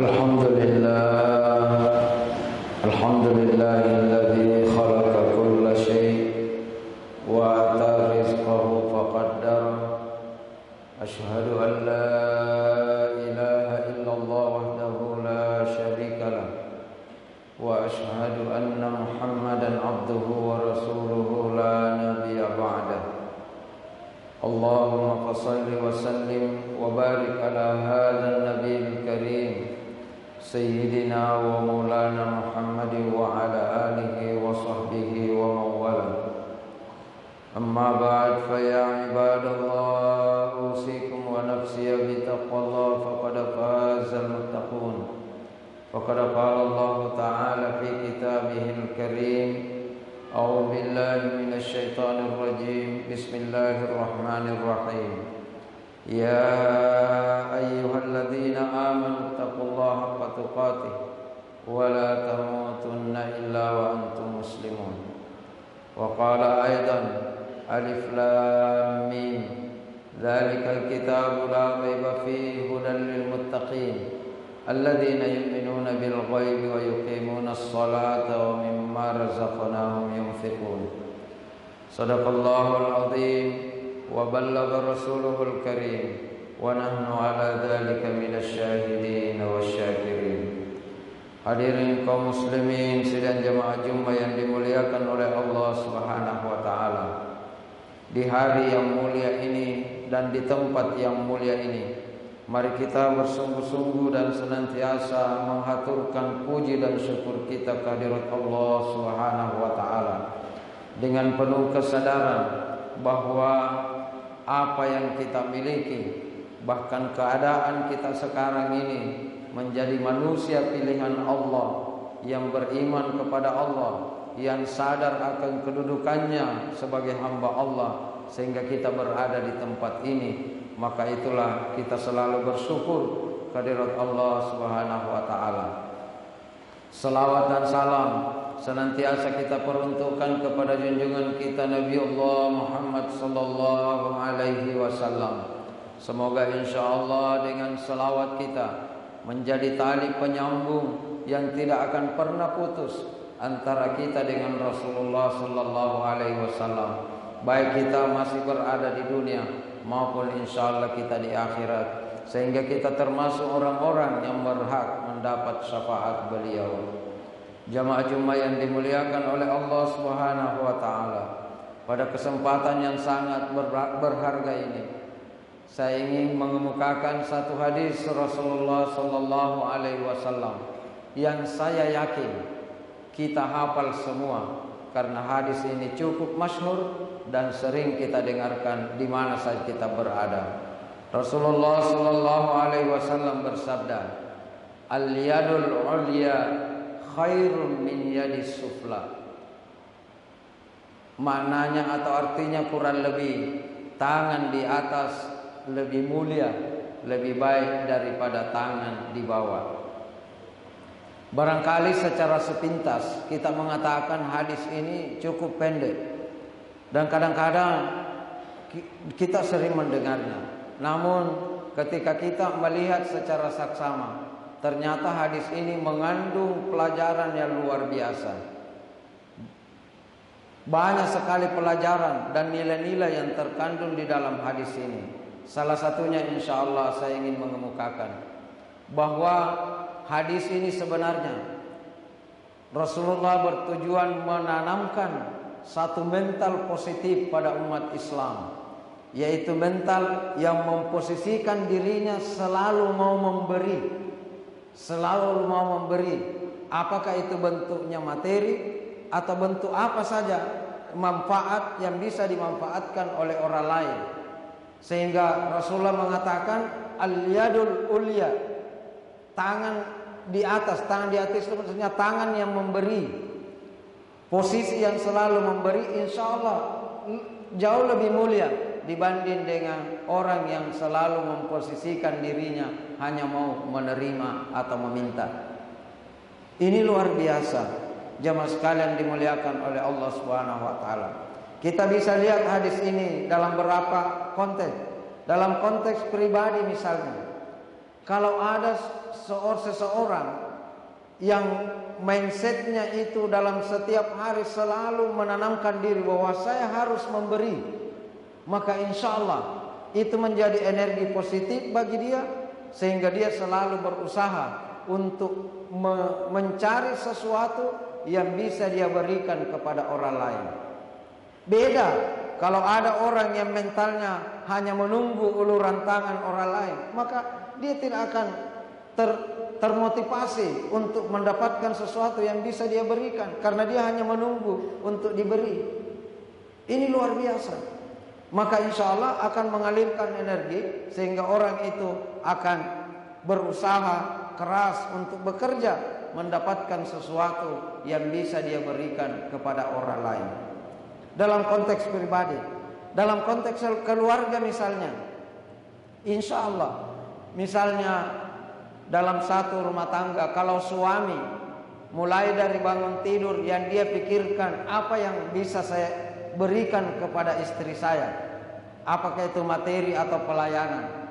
Alhamdulillah, alhamdulillahilladzi khalaqa kulla syai' wa ata rizqahu faqaddara. Asyhadu an la ilaha illallah wahdahu la syarika lah, wa asyhadu anna Muhammadan abduhu wa rasuluhu la nabiyya ba'dah. Allahumma salli wa sallim wa barik ala hadzal nabiyil karim Sayyidina wa maulana Muhammadin wa ala alihi wa sahbihi wa mawala. Amma ba'd, fa ya ibadallah, usikum wa nafsiya bi taqwallah, faqad fazal muttaqun. Faqad qala Allah ta'ala fi kitabihil karim, a'udzu billahi minasy syaithanir rajim, bismillahirrahmanirrahim. Ya ayyuhalladzina amanu taqullaha haqqa tuqatih wa la tamutunna illa wa antum muslimun. Wa qala aidan, alif lam mim, dzalikal kitabu la raiba fihi hudan lil muttaqin alladzina yu'minuna bil ghaibi wa yuqimuna as-salata wa mimma razaqnahum yunfiqun. Shadaqallahul azim wa ballagha rasuluhul karim wa nahnu ala dzalika minasy syahidin wasyakirin. Hadirin kaum muslimin sidang jemaah Jumat yang dimuliakan oleh Allah Subhanahu wa taala. Di hari yang mulia ini dan di tempat yang mulia ini, mari kita bersungguh-sungguh dan senantiasa menghaturkan puji dan syukur kita kehadirat Allah Subhanahu wa taala dengan penuh kesadaran bahwa apa yang kita miliki, bahkan keadaan kita sekarang ini, menjadi manusia pilihan Allah yang beriman kepada Allah, yang sadar akan kedudukannya sebagai hamba Allah sehingga kita berada di tempat ini. Maka itulah kita selalu bersyukur kehadirat Allah Subhanahu wa taala. Selawat dan salam senantiasa kita peruntukkan kepada junjungan kita Nabi Allah Muhammad sallallahu alaihi wasallam. Semoga insyaallah dengan selawat kita menjadi tali penyambung yang tidak akan pernah putus antara kita dengan Rasulullah sallallahu alaihi wasallam, baik kita masih berada di dunia maupun insyaallah kita di akhirat, sehingga kita termasuk orang-orang yang berhak mendapat syafaat beliau. Jamaah Jumat yang dimuliakan oleh Allah Subhanahu wa taala, pada kesempatan yang sangat berharga ini saya ingin mengemukakan satu hadis Rasulullah sallallahu alaihi wasallam yang saya yakin kita hafal semua, karena hadis ini cukup masyhur dan sering kita dengarkan di mana saja kita berada. Rasulullah sallallahu alaihi wasallam bersabda, "Al-yadul ulya khairun min yadis sufla." Maknanya atau artinya kurang lebih, tangan di atas lebih mulia, lebih baik daripada tangan di bawah. Barangkali secara sepintas kita mengatakan hadis ini cukup pendek, dan kadang-kadang kita sering mendengarnya. Namun ketika kita melihat secara saksama, ternyata hadis ini mengandung pelajaran yang luar biasa. Banyak sekali pelajaran dan nilai-nilai yang terkandung di dalam hadis ini. Salah satunya insyaallah saya ingin mengemukakan bahwa hadis ini sebenarnya Rasulullah bertujuan menanamkan satu mental positif pada umat Islam, yaitu mental yang memposisikan dirinya selalu mau memberi, selalu mau memberi, apakah itu bentuknya materi atau bentuk apa saja, manfaat yang bisa dimanfaatkan oleh orang lain. Sehingga Rasulullah mengatakan al-yadul ulya, tangan di atas. Tangan di atas itu maksudnya tangan yang memberi, posisi yang selalu memberi, insya Allah jauh lebih mulia dibanding dengan orang yang selalu memposisikan dirinya hanya mau menerima atau meminta. Ini luar biasa, jamaah sekalian dimuliakan oleh Allah Subhanahu wa taala. Kita bisa lihat hadis ini dalam beberapa konteks. Dalam konteks pribadi misalnya, kalau ada seseorang yang mindsetnya itu dalam setiap hari selalu menanamkan diri bahwa saya harus memberi, maka insya Allah itu menjadi energi positif bagi dia, sehingga dia selalu berusaha untuk mencari sesuatu yang bisa dia berikan kepada orang lain. Beda kalau ada orang yang mentalnya hanya menunggu uluran tangan orang lain, maka dia tidak akan termotivasi untuk mendapatkan sesuatu yang bisa dia berikan, karena dia hanya menunggu untuk diberi. Ini luar biasa. Maka insya Allah akan mengalirkan energi, sehingga orang itu akan berusaha keras untuk bekerja mendapatkan sesuatu yang bisa dia berikan kepada orang lain. Dalam konteks pribadi, dalam konteks keluarga misalnya, insya Allah, misalnya dalam satu rumah tangga, kalau suami mulai dari bangun tidur yang dia pikirkan apa yang bisa saya berikan kepada istri saya, apakah itu materi atau pelayanan,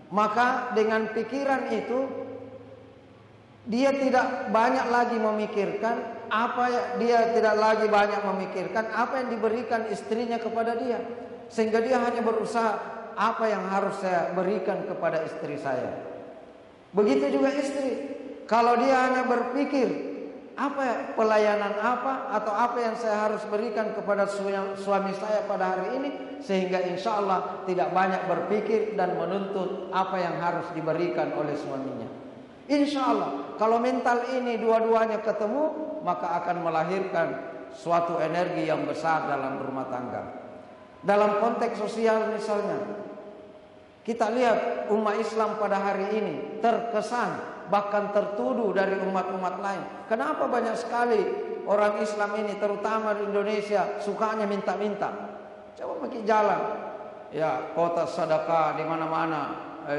maka dengan pikiran itu dia tidak banyak lagi memikirkan dia tidak lagi banyak memikirkan apa yang diberikan istrinya kepada dia, sehingga dia hanya berusaha apa yang harus saya berikan kepada istri saya. Begitu juga istri, kalau dia hanya berpikir apa pelayanan apa atau apa yang saya harus berikan kepada suami saya pada hari ini, sehingga insya Allah tidak banyak berpikir dan menuntut apa yang harus diberikan oleh suaminya. Insya Allah kalau mental ini dua-duanya ketemu, maka akan melahirkan suatu energi yang besar dalam rumah tangga. Dalam konteks sosial misalnya, kita lihat umat Islam pada hari ini terkesan bahkan tertuduh dari umat-umat lain. Kenapa banyak sekali orang Islam ini, terutama di Indonesia, sukanya minta-minta? Coba pergi jalan, ya kota sedekah di mana-mana,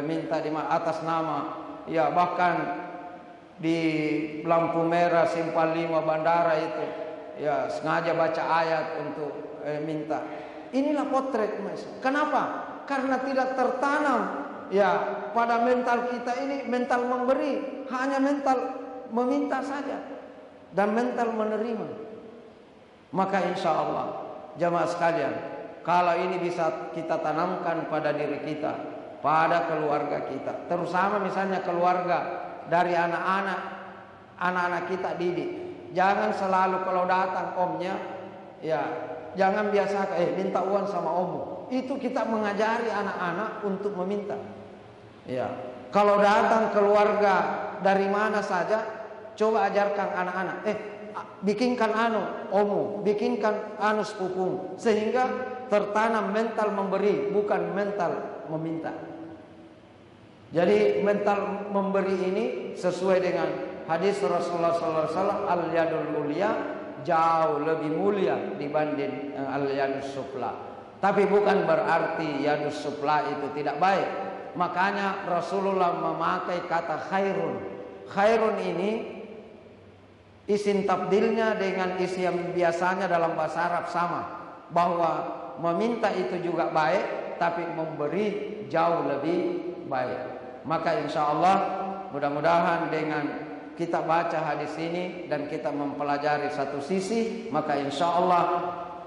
minta di atas nama, ya bahkan di lampu merah Simpang 5 bandara itu, ya sengaja baca ayat untuk minta. Inilah potret Mas. Kenapa? Karena tidak tertanam ya pada mental kita ini, mental memberi, hanya mental meminta saja dan mental menerima. Maka insya Allah jamaah sekalian, kalau ini bisa kita tanamkan pada diri kita, pada keluarga kita, terutama misalnya keluarga dari anak-anak kita didik, jangan selalu kalau datang omnya, ya jangan biasa minta uang sama ommu. Itu kita mengajari anak-anak untuk meminta. Ya, kalau datang keluarga dari mana saja, coba ajarkan anak-anak, bikinkan omu, bikinkan sepupumu, sehingga tertanam mental memberi, bukan mental meminta. Jadi mental memberi ini sesuai dengan hadis Rasulullah SAW, al-yadul ulia jauh lebih mulia dibanding al-yadus sufla. Tapi bukan berarti yadus sufla itu tidak baik. Makanya Rasulullah memakai kata khairun. Khairun ini isim tabdilnya dengan isim yang biasanya dalam bahasa Arab sama, bahwa meminta itu juga baik, tapi memberi jauh lebih baik. Maka insya Allah mudah-mudahan dengan kita baca hadis ini dan kita mempelajari satu sisi, maka insya Allah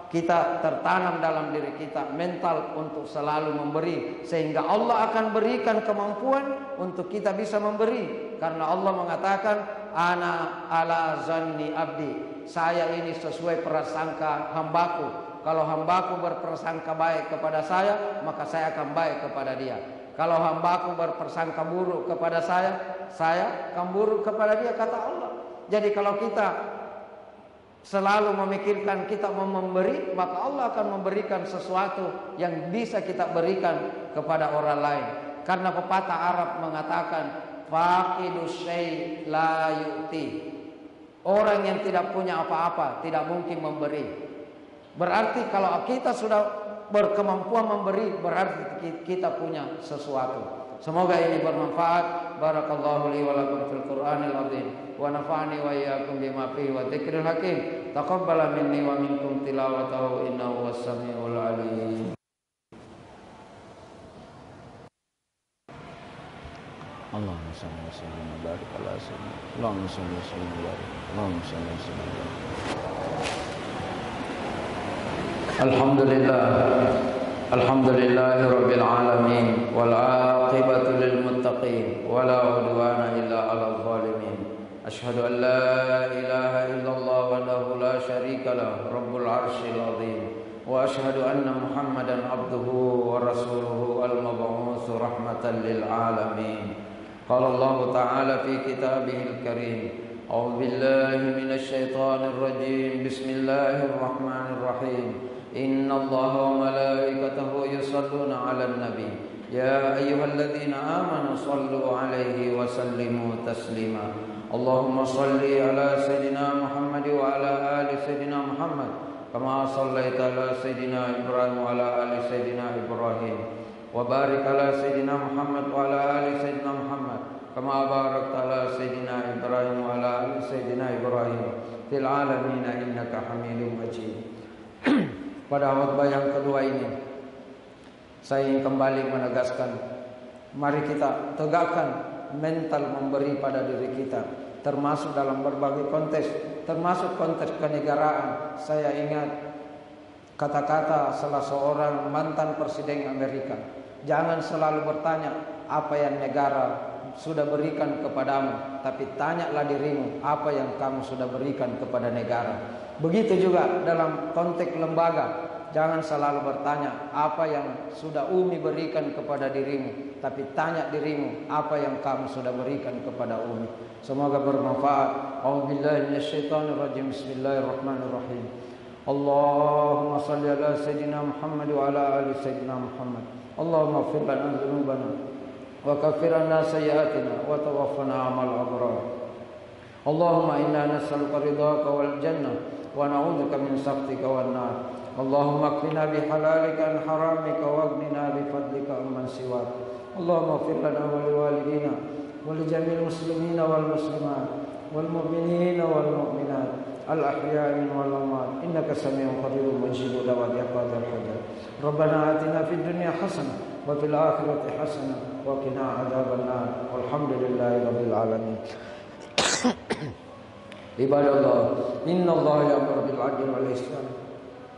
kita tertanam dalam diri kita mental untuk selalu memberi, sehingga Allah akan berikan kemampuan untuk kita bisa memberi. Karena Allah mengatakan, ana ala zanni abdi, saya ini sesuai prasangka hambaku. Kalau hambaku berprasangka baik kepada saya, maka saya akan baik kepada dia. Kalau hambaku berprasangka buruk kepada saya akan buruk kepada dia, kata Allah. Jadi kalau kita selalu memikirkan kita mau memberi, maka Allah akan memberikan sesuatu yang bisa kita berikan kepada orang lain. Karena pepatah Arab mengatakan, faqidus syai' la yu'ti. Orang yang tidak punya apa-apa tidak mungkin memberi. Berarti kalau kita sudah berkemampuan memberi, berarti kita punya sesuatu. Semoga ini bermanfaat. Barakallahu li wa lakum fil Qur'anil azim wa nafa'ani wa iyyakum bima fihi wa dzikril hakim. Taqabbal minni wa minkum tilawatahu innahu was-sami'ul 'alim. Allahumma salli wa sallim wa barik ala sayyidina. Allahumma salli wa sallim wa barik. Allahumma salli wa sallim wa barik. Alhamdulillah. Alhamdulillahi rabbil alamin wal 'aqibatu lil muttaqin wala 'udwana illa 'alal zalimin. Ashhadu an la ilaha illallah wahdahu la syarika lah rabbul 'arsyil 'azim. Wa ashhadu anna Muhammadan abduhu wa rasuluhu al-mab'uts rahmatan lil alamin. Qala Allah ta'ala fi kitabihil karim. A'udzu billahi minasy syaithanir rajim. Bismillahir rahmanir rahim. Inna Allaha wa malaikatahu yusalluna 'alan nabi. Ya ayyuhalladzina amanu sallu 'alaihi wa sallimu taslima. Allahumma salli ala sayidina Muhammad wa ala ali sayidina Muhammad kama sallaita ala sayidina Ibrahim wa ala ali sayidina Ibrahim wa barik ala sayidina Muhammad wa ala ali sayidina Muhammad kama barakta ala sayidina Ibrahim wa ala ali sayidina Ibrahim fil alamin innaka Hamidum Majid. Pada khutbah yang kedua ini saya ingin kembali menegaskan, mari kita tegakkan mental memberi pada diri kita, termasuk dalam berbagai konteks, termasuk konteks kenegaraan. Saya ingat kata-kata salah seorang mantan presiden Amerika, jangan selalu bertanya apa yang negara sudah berikan kepadamu, tapi tanyalah dirimu apa yang kamu sudah berikan kepada negara. Begitu juga dalam konteks lembaga, jangan selalu bertanya apa yang sudah Umi berikan kepada dirimu, tapi tanya dirimu apa yang kamu sudah berikan kepada Umi. Semoga bermanfaat. A'udzubillahi minasyaitonirrajim. Bismillahirrahmanirrahim. Allahumma salli ala sayyidina Muhammad wa ala ali sayyidina Muhammad. Allahumma ighfir lana dzunubana wa kaffir 'anna sayyi'atina wa tawaffana ma'al abrar. Allahumma inna nas'aluka ridhaka wal jannah wa na'udzubika min sakhatika wan nar. Allahumma qina bihalalika an haramika waghnina bifadlika amman siwak. Allahumma ighfir lana wa liwalidina wa li jami'il muslimina wal muslimat wal mu'minina wal mu'minat al ahya'i wal amwat innaka samii'un qariibun mujibud da'wati ya qadhar hajat. Rabbana atina fid dunya hasanah wa fil akhirati hasanah wa qina adzaban nar. Walhamdulillahi rabbil alamin. Ibadallah, innallaha ya'muru bil 'adli wal ihsan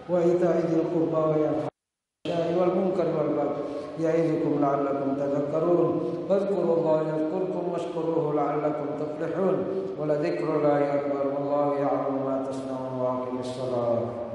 wa ita'i dzil qurba wa yanha 'anil fahsya'i wal munkari wal baghi ya'idukum la'allakum tadhakkarun. Fadhkurullaha yadhkurkum washkuruhu la'allakum tuflihun. Wa la dzikrullahi akbar wallahu ya'lamu ma tasna'un wa aqimis shalah.